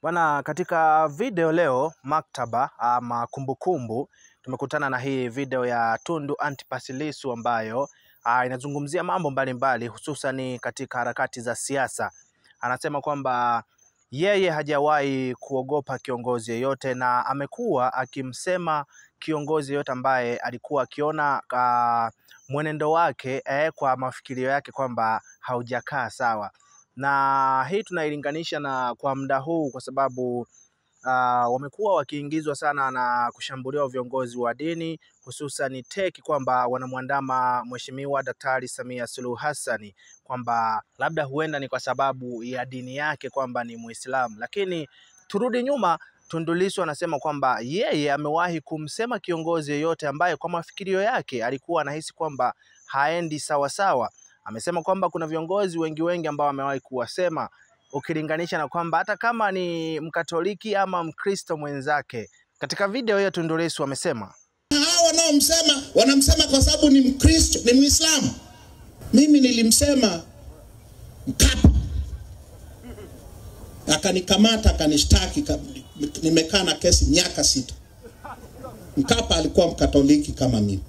Bwana, katika video leo maktaba ama kumbukumbu tumekutana na hii video ya Tundu Antipas Lissu ambayo inazungumzia mambo mbalimbali hususan katika harakati za siasa. Anasema kwamba yeye hajawahi kuogopa kiongozi yeyote na amekuwa akimsema kiongozi yeyote ambaye alikuwa akiona mwenendo wake kwa mafikirio yake kwamba haujakaa sawa. Na hii tunailinganisha na kwa muda huu kwa sababu wamekuwa wakiingizwa sana na kushambuliwa viongozi wa dini, hususan teki kwamba wanamwandama Mheshimiwa Daktari Samia Suluhu Hassan, kwamba labda huenda ni kwa sababu ya dini yake kwamba ni Muislamu. Lakini turudi nyuma, Tundu Lissu anasema kwamba yeye amewahi kumsema kiongozi yeyote ambaye kwa mafikirio yake alikuwa anahisi kwamba haendi sawa sawa. Amesema kwamba kuna viongozi wengi ambao amewahi kuwasema, ukilinganisha na kwamba hata kama ni Mkatoliki ama Mkristo mwenzake. Katika video hiyo Tundu Lissu amesema hao wanaomsema wanamsema kwa sababu ni Mkristo, ni Muislamu. Mimi nilimsema Mkapa, akanikamata akanishtaki, nimekaa na kesi miaka 6. Mkapa alikuwa Mkatoliki kama mimi.